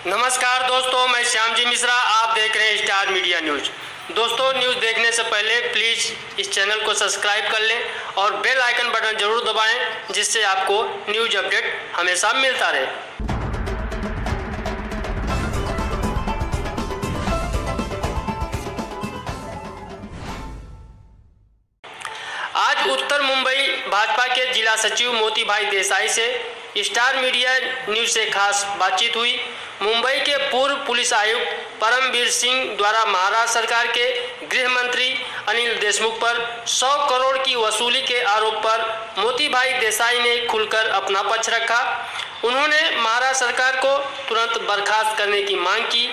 नमस्कार दोस्तों, मैं श्यामजी मिश्रा। आप देख रहे हैं स्टार मीडिया न्यूज। दोस्तों, न्यूज देखने से पहले प्लीज इस चैनल को सब्सक्राइब कर लें और बेल आइकन बटन जरूर दबाएं, जिससे आपको न्यूज अपडेट हमेशा मिलता रहे। आज उत्तर मुंबई भाजपा के जिला सचिव मोती भाई देसाई से स्टार मीडिया न्यूज से खास बातचीत हुई। मुंबई के पूर्व पुलिस आयुक्त परमवीर सिंह द्वारा महाराष्ट्र सरकार के गृह मंत्री अनिल देशमुख पर 100 करोड़ की वसूली के आरोप पर मोती भाई देसाई ने खुलकर अपना पक्ष रखा। उन्होंने महाराष्ट्र सरकार को तुरंत बर्खास्त करने की मांग की।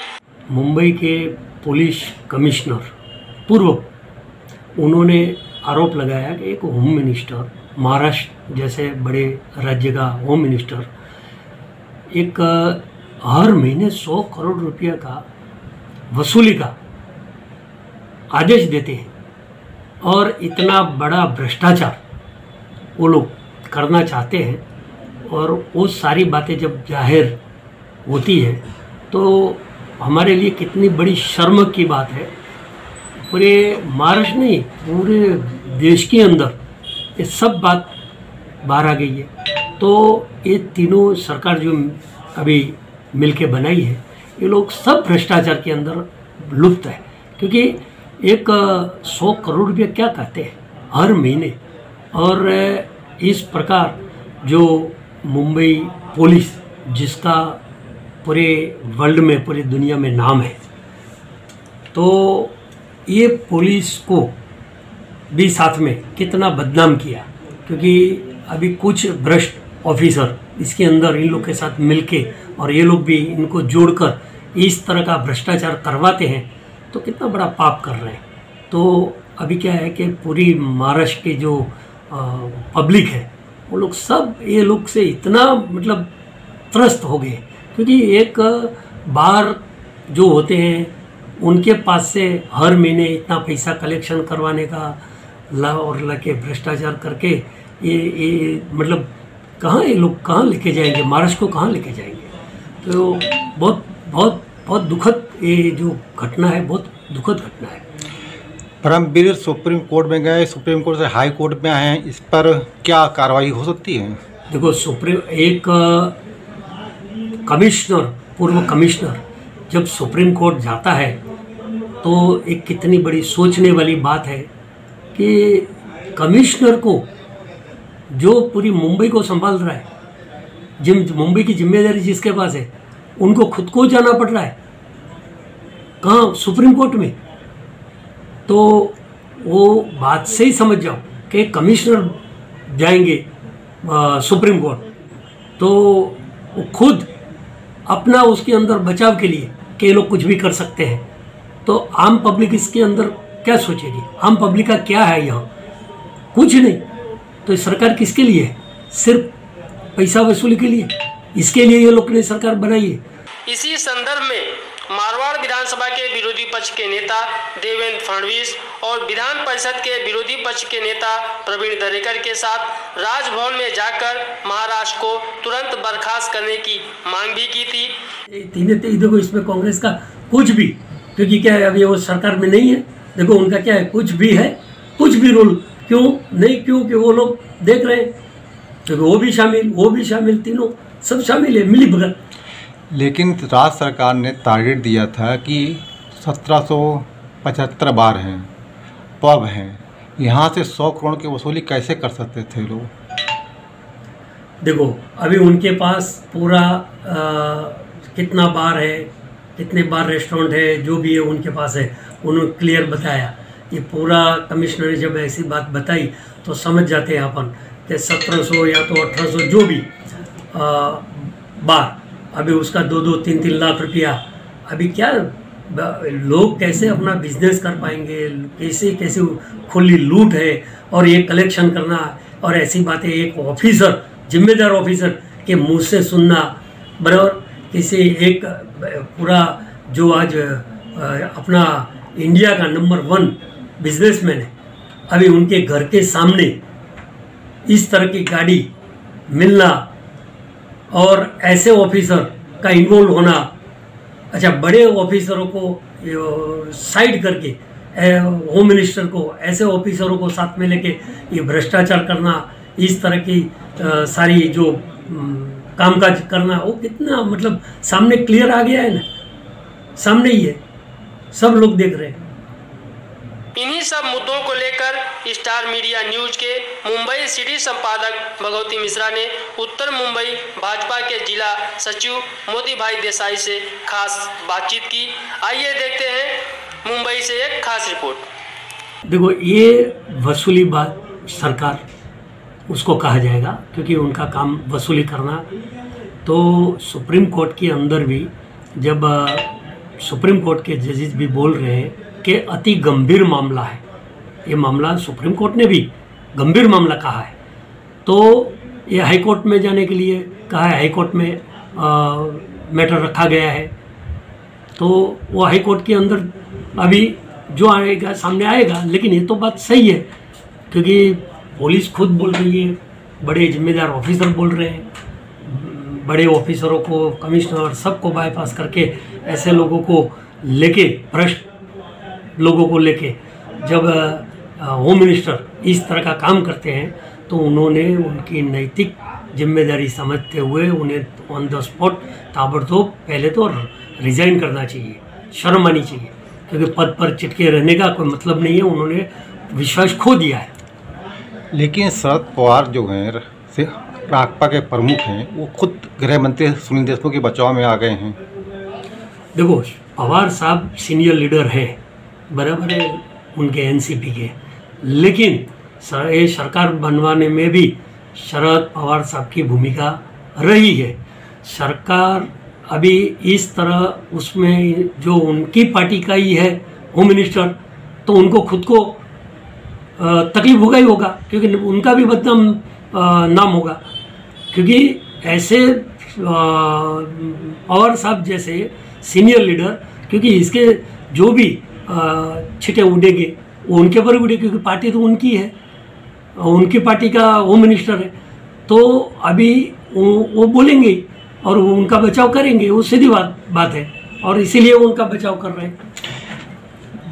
मुंबई के पुलिस कमिश्नर पूर्व उन्होंने आरोप लगाया कि एक होम मिनिस्टर, महाराष्ट्र जैसे बड़े राज्य का होम मिनिस्टर एक हर महीने 100 करोड़ रुपया का वसूली का आदेश देते हैं और इतना बड़ा भ्रष्टाचार वो लोग करना चाहते हैं। और वो सारी बातें जब जाहिर होती है तो हमारे लिए कितनी बड़ी शर्म की बात है। पूरे महाराष्ट्र नहीं, पूरे देश के अंदर ये सब बात बाहर आ गई है। तो ये तीनों सरकार जो अभी मिलके बनाई है, ये लोग सब भ्रष्टाचार के अंदर लुप्त है। क्योंकि एक 100 करोड़ रुपये क्या कहते हैं हर महीने। और इस प्रकार जो मुंबई पुलिस, जिसका पूरे वर्ल्ड में, पूरी दुनिया में नाम है, तो ये पुलिस को भी साथ में कितना बदनाम किया। क्योंकि अभी कुछ भ्रष्ट ऑफिसर इसके अंदर इन लोग के साथ मिलके और ये लोग भी इनको जोड़कर इस तरह का भ्रष्टाचार करवाते हैं, तो कितना बड़ा पाप कर रहे हैं। तो अभी क्या है कि पूरी महाराष्ट्र के जो पब्लिक है, वो लोग सब ये लोग से इतना मतलब त्रस्त हो गए। क्योंकि एक बार जो होते हैं उनके पास से हर महीने इतना पैसा कलेक्शन करवाने का और लगे भ्रष्टाचार करके ये मतलब कहाँ ये लोग कहाँ लेके जाएंगे, महाराष्ट्र को कहाँ लेके जाएंगे। तो बहुत बहुत बहुत दुखद ये जो घटना है, बहुत दुखद घटना है। परमवीर सुप्रीम कोर्ट में गए, सुप्रीम कोर्ट से हाई कोर्ट में आए हैं, इस पर क्या कार्रवाई हो सकती है? देखो, एक कमिश्नर, पूर्व कमिश्नर जब सुप्रीम कोर्ट जाता है तो एक कितनी बड़ी सोचने वाली बात है कि कमिश्नर को, जो पूरी मुंबई को संभाल रहा है, मुंबई की जिम्मेदारी जिसके पास है, उनको खुद को जाना पड़ रहा है कहाँ, सुप्रीम कोर्ट में। तो वो बात से ही समझ जाओ कि कमिश्नर जाएंगे सुप्रीम कोर्ट, तो वो खुद अपना उसके अंदर बचाव के लिए कि ये लोग कुछ भी कर सकते हैं। तो आम पब्लिक इसके अंदर क्या सोचेगी? आम पब्लिक का क्या है यहाँ? कुछ नहीं। तो सरकार किसके लिए है? सिर्फ पैसा वसूली के लिए। इसके लिए ये लोग ने सरकार बनाई है। इसी संदर्भ में मारवाड़ विधानसभा के विरोधी पक्ष के नेता देवेंद्र फडणवीस और विधान परिषद के विरोधी पक्ष के नेता प्रवीण दरेकर के साथ राजभवन में जाकर महाराष्ट्र को तुरंत बर्खास्त करने की मांग भी की थी। तीनों देखो, इसमें कांग्रेस का कुछ भी, क्योंकि क्या है अभी वो सरकार में नहीं है। देखो उनका क्या है, कुछ भी है, कुछ भी रोल क्यों नहीं, क्योंकि वो लोग देख रहे हैं तो वो भी शामिल, तीनों सब शामिल है, मिली भगत। लेकिन राज्य सरकार ने टारगेट दिया था कि 1775 बार हैं, पब हैं, यहाँ से 100 करोड़ की वसूली कैसे कर सकते थे लोग? देखो अभी उनके पास पूरा कितना बार है, कितने बार रेस्टोरेंट है, जो भी है उनके पास है, उन्होंने क्लियर बताया। ये पूरा कमिश्नर ने जब ऐसी बात बताई तो समझ जाते हैं अपन कि 1700 या तो 1800 जो भी बार, अभी उसका 2-2, 3-3 लाख रुपया, अभी क्या लोग कैसे अपना बिजनेस कर पाएंगे? कैसे खुली लूट है और ये कलेक्शन करना और ऐसी बातें एक ऑफिसर, जिम्मेदार ऑफिसर के मुंह से सुनना बराबर। किसी एक पूरा जो आज अपना इंडिया का नंबर 1 बिजनेसमैन है, अभी उनके घर के सामने इस तरह की गाड़ी मिलना और ऐसे ऑफिसर का इन्वॉल्व होना, अच्छा, बड़े ऑफिसरों को साइड करके होम मिनिस्टर को, ऐसे ऑफिसरों को साथ में लेके ये भ्रष्टाचार करना, इस तरह की सारी जो कामकाज करना, वो कितना मतलब सामने क्लियर आ गया है ना, सामने ही है, सब लोग देख रहे हैं। इन्हीं सब मुद्दों को लेकर स्टार मीडिया न्यूज के मुंबई सिटी संपादक भगवती मिश्रा ने उत्तर मुंबई भाजपा के जिला सचिव मोती भाई देसाई से खास बातचीत की। आइए देखते हैं मुंबई से एक खास रिपोर्ट। देखो, ये वसूली बात सरकार उसको कहा जाएगा, क्योंकि उनका काम वसूली करना। तो सुप्रीम कोर्ट के अंदर भी जब सुप्रीम कोर्ट के जजेस भी बोल रहे हैं कि अति गंभीर मामला है, ये मामला सुप्रीम कोर्ट ने भी गंभीर मामला कहा है, तो ये हाई कोर्ट में जाने के लिए कहा है। हाई कोर्ट में मैटर रखा गया है, तो वो हाई कोर्ट के अंदर अभी जो आएगा सामने आएगा। लेकिन ये तो बात सही है, क्योंकि पुलिस खुद बोल रही है, बड़े जिम्मेदार ऑफिसर बोल रहे हैं, बड़े ऑफिसरों को, कमिश्नर, सबको बाईपास करके ऐसे लोगों को लेके, भ्रष्ट लोगों को लेके जब होम मिनिस्टर इस तरह का काम करते हैं, तो उन्होंने उनकी नैतिक जिम्मेदारी समझते हुए उन्हें ऑन द स्पॉट ताबड़तोड़ पहले तो रिजाइन करना चाहिए, शर्म आनी चाहिए, क्योंकि पद पर चिटके रहने का कोई मतलब नहीं है, उन्होंने विश्वास खो दिया है। लेकिन शरद पवार जो हैं राकपा के प्रमुख हैं, वो खुद गृह मंत्री सुनील देशमुख के बचाव में आ गए हैं। देखो, पवार साहब सीनियर लीडर हैं, बराबर है उनके एनसीपी के, लेकिन ये सरकार बनवाने में भी शरद पवार साहब की भूमिका रही है। सरकार अभी इस तरह उसमें जो उनकी पार्टी का ही है होम मिनिस्टर, तो उनको खुद को तकलीफ होगा ही होगा, क्योंकि उनका भी बदनाम नाम होगा। क्योंकि ऐसे पवार साहब जैसे सीनियर लीडर, क्योंकि इसके जो भी छिटे उड़ेंगे वो उनके पर उड़े, क्योंकि पार्टी तो उनकी है, उनकी पार्टी का होम मिनिस्टर है, तो अभी वो बोलेंगे और वो उनका बचाव करेंगे, वो सीधी बात है, और इसीलिए वो उनका बचाव कर रहे हैं।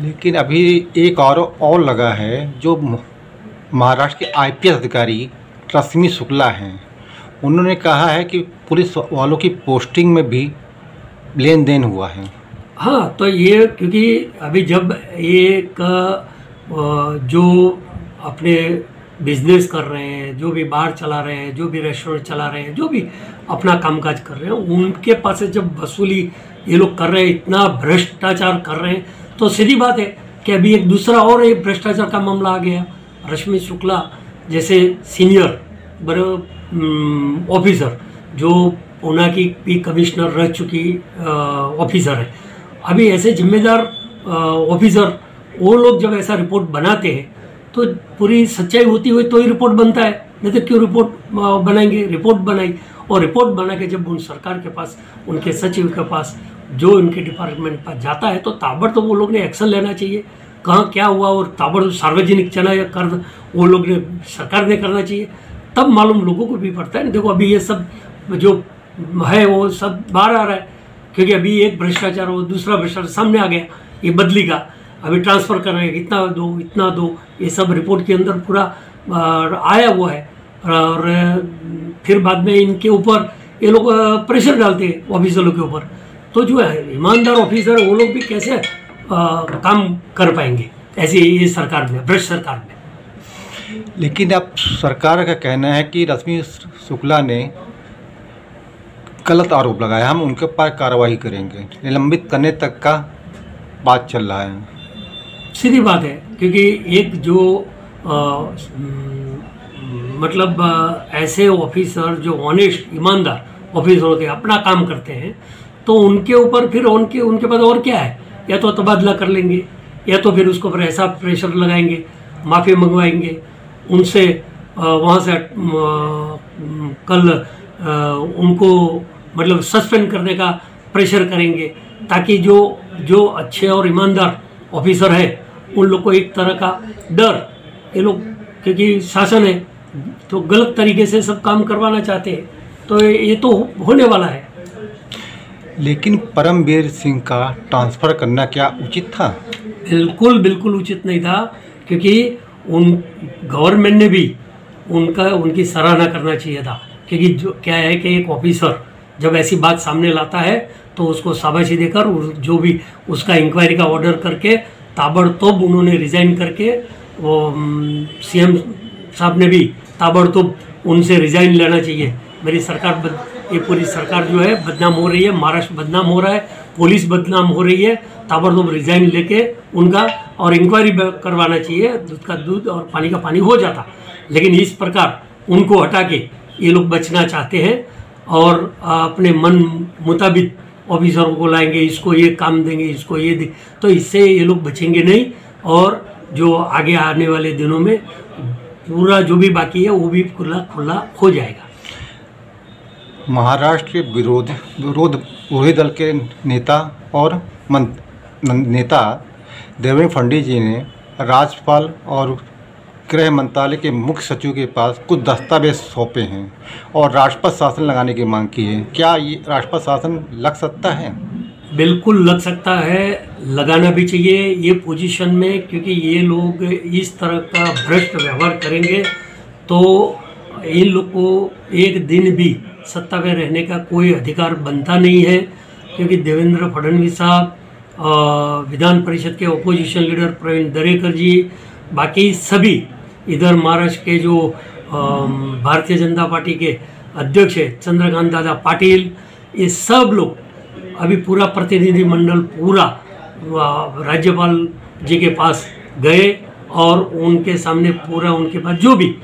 लेकिन अभी एक और लगा है, जो महाराष्ट्र के आईपीएस अधिकारी रश्मि शुक्ला हैं, उन्होंने कहा है कि पुलिस वालों की पोस्टिंग में भी लेन देन हुआ है। हाँ, तो ये क्योंकि अभी जब एक जो अपने बिजनेस कर रहे हैं, जो भी बार चला रहे हैं, जो भी रेस्टोरेंट चला रहे हैं, जो भी अपना कामकाज कर रहे हैं, उनके पास से जब वसूली ये लोग कर रहे हैं, इतना भ्रष्टाचार कर रहे हैं, तो सीधी बात है कि अभी एक दूसरा और एक भ्रष्टाचार का मामला आ गया। रश्मि शुक्ला जैसे सीनियर बड़े ऑफिसर, जो पूना की पी कमिश्नर रह चुकी ऑफिसर है, अभी ऐसे जिम्मेदार ऑफिसर, वो लोग जब ऐसा रिपोर्ट बनाते हैं तो पूरी सच्चाई होती हुई तो ही रिपोर्ट बनता है, नहीं तो क्यों रिपोर्ट बनाएंगे। रिपोर्ट बनाई, और रिपोर्ट बना के जब उन सरकार के पास, उनके सचिव के पास, जो उनके डिपार्टमेंट पास जाता है, तो ताबड़तोड़ वो लोग ने एक्शन लेना चाहिए, कहाँ क्या हुआ, और ताबड़तोड़ सार्वजनिक चला या कर वो लोग ने, सरकार ने करना चाहिए, तब मालूम लोगों को भी पड़ता है। देखो, अभी ये सब जो है वो सब बाहर आ रहा है, क्योंकि अभी एक भ्रष्टाचार और दूसरा भ्रष्टाचार सामने आ गया, ये बदली का, अभी ट्रांसफ़र कर रहे हैं, इतना दो इतना दो, ये सब रिपोर्ट के अंदर पूरा आया हुआ है। और फिर बाद में इनके ऊपर ये लोग प्रेशर डालते हैं ऑफिसरों के ऊपर, तो जो है ईमानदार ऑफिसर वो लोग भी कैसे काम कर पाएंगे ऐसी ये सरकार में, भ्रष्ट सरकार में। लेकिन अब सरकार का कहना है कि रश्मि शुक्ला ने गलत आरोप लगाया, हम उनके ऊपर कार्रवाई करेंगे, निलंबित करने तक का बात चल रहा है। सीधी बात है, क्योंकि एक जो मतलब ऐसे ऑफिसर जो ऑनेस्ट ईमानदार ऑफिसर होते हैं, अपना काम करते हैं, तो उनके ऊपर फिर उनके पास और क्या है, या तो तबादला कर लेंगे, या तो फिर उसको फिर ऐसा प्रेशर लगाएंगे, माफ़ी मंगवाएंगे उनसे, वहाँ से कल उनको मतलब सस्पेंड करने का प्रेशर करेंगे, ताकि जो अच्छे और ईमानदार ऑफिसर है उन लोग को एक तरह का डर, ये लोग क्योंकि शासन है तो गलत तरीके से सब काम करवाना चाहते हैं, तो ये तो होने वाला है। लेकिन परमवीर सिंह का ट्रांसफ़र करना क्या उचित था? बिल्कुल उचित नहीं था, क्योंकि उन गवर्नमेंट ने भी उनकी सराहना करना चाहिए था। क्योंकि जो क्या है कि एक ऑफिसर जब ऐसी बात सामने लाता है तो उसको शाबाशी देकर जो भी उसका इंक्वायरी का ऑर्डर करके ताबड़तोब उन्होंने रिज़ाइन करके, वो सीएम साहब ने भी ताबड़तोब उनसे रिज़ाइन लेना चाहिए। मेरी सरकार, ये पूरी सरकार जो है बदनाम हो रही है, महाराष्ट्र बदनाम हो रहा है, पुलिस बदनाम हो रही है। ताबड़तोब रिज़ाइन लेके उनका और इंक्वायरी करवाना चाहिए, दूध का दूध और पानी का पानी हो जाता। लेकिन इस प्रकार उनको हटा के ये लोग बचना चाहते हैं और अपने मन मुताबिक ऑफिसरों को लाएंगे, इसको ये काम देंगे, इसको ये दे, तो इससे ये लोग बचेंगे नहीं। और जो आगे आने वाले दिनों में पूरा जो भी बाकी है वो भी खुला हो जाएगा। महाराष्ट्र के विरोधी दल के नेता और नेता देवेंद्र फडणवीस जी ने राज्यपाल और गृह मंत्रालय के मुख्य सचिव के पास कुछ दस्तावेज सौंपे हैं और राष्ट्रपति शासन लगाने की मांग की है। क्या ये राष्ट्रपति शासन लग सकता है? बिल्कुल लग सकता है, लगाना भी चाहिए ये पोजीशन में, क्योंकि ये लोग इस तरह का भ्रष्ट व्यवहार करेंगे तो इन लोग को एक दिन भी सत्ता में रहने का कोई अधिकार बनता नहीं है। क्योंकि देवेंद्र फडणवीस साहब, विधान परिषद के ओपोजिशन लीडर प्रवीण दरेकर जी, बाकी सभी इधर महाराष्ट्र के जो भारतीय जनता पार्टी के अध्यक्ष है चंद्रकांत दादा पाटिल, ये सब लोग अभी पूरा प्रतिनिधिमंडल पूरा राज्यपाल जी के पास गए और उनके सामने पूरा उनके पास जो भी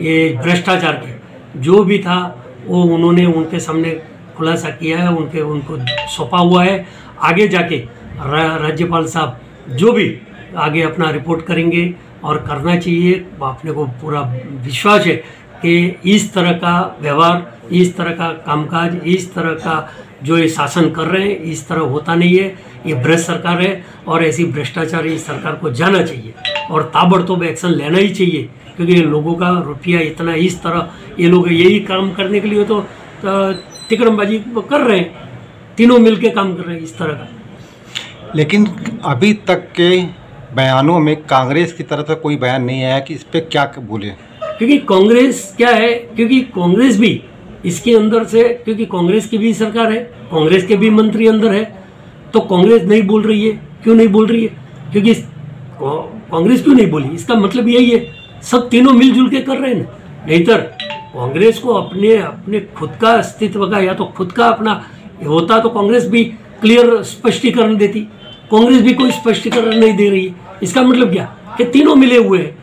ये भ्रष्टाचार के जो भी था वो उन्होंने उनके सामने खुलासा किया है, उनको सौंपा हुआ है। आगे जाके राज्यपाल साहब जो भी आगे अपना रिपोर्ट करेंगे और करना चाहिए। अपने को पूरा विश्वास है कि इस तरह का व्यवहार, इस तरह का कामकाज, इस तरह का जो ये शासन कर रहे हैं, इस तरह होता नहीं है। ये भ्रष्ट सरकार है और ऐसी भ्रष्टाचारी सरकार को जाना चाहिए और ताबड़तोड़ एक्शन लेना ही चाहिए। क्योंकि ये लोगों का रुपया इतना इस तरह, ये लोग यही काम करने के लिए तो तिकड़मबाजी कर रहे हैं, तीनों मिलके काम कर रहे हैं इस तरह का। लेकिन अभी तक के बयानों में कांग्रेस की तरफ से कोई बयान नहीं आया कि इस पर क्या बोले। क्योंकि कांग्रेस क्या है, क्योंकि कांग्रेस भी इसके अंदर से, क्योंकि कांग्रेस की भी सरकार है, कांग्रेस के भी मंत्री अंदर है, तो कांग्रेस नहीं बोल रही है। क्यों नहीं बोल रही है? क्योंकि कांग्रेस क्यों नहीं बोली, इसका मतलब यही है सब तीनों मिलजुल के कर रहे हैं ना। नहींतर कांग्रेस को अपने खुद का अस्तित्व का या तो खुद का अपना होता तो कांग्रेस भी क्लियर स्पष्टीकरण देती। कांग्रेस भी कोई स्पष्टीकरण नहीं दे रही है। इसका मतलब क्या कि तीनों मिले हुए हैं,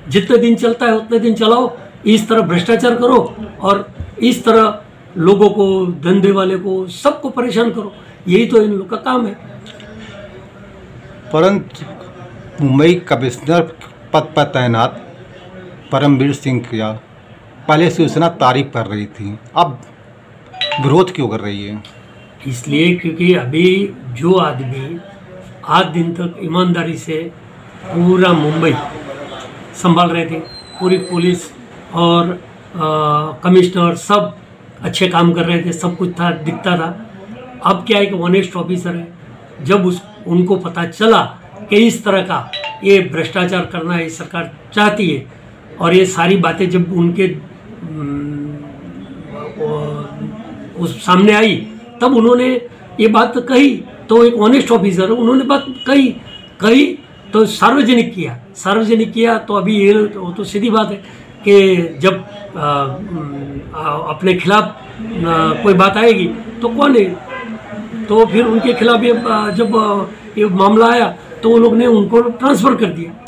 जितने दिन चलता है उतने दिन चलाओ, इस तरह भ्रष्टाचार करो और इस तरह लोगों को, धंधे वाले को, सबको परेशान करो। यही तो इन लोग का काम है। परंतु मुंबई कमिश्नर पद पर तैनात परमवीर सिंह का पहले शिवसेना तारीफ कर रही थी, अब विरोध क्यों कर रही है? इसलिए क्योंकि अभी जो आदमी आज दिन तक ईमानदारी से पूरा मुंबई संभाल रहे थे, पूरी पुलिस और कमिश्नर सब अच्छे काम कर रहे थे, सब कुछ था, दिखता था। अब क्या है कि ऑनेस्ट ऑफिसर है, जब उनको पता चला कि इस तरह का ये भ्रष्टाचार करना ये सरकार चाहती है और ये सारी बातें जब उनके उस सामने आई, तब उन्होंने ये बात कही। तो एक ऑनेस्ट ऑफिसर है, उन्होंने बात कही तो सार्वजनिक किया। तो अभी ये तो सीधी बात है कि जब अपने खिलाफ कोई बात आएगी तो कौन है, तो फिर उनके खिलाफ जब ये मामला आया तो वो लोग ने उनको ट्रांसफ़र कर दिया।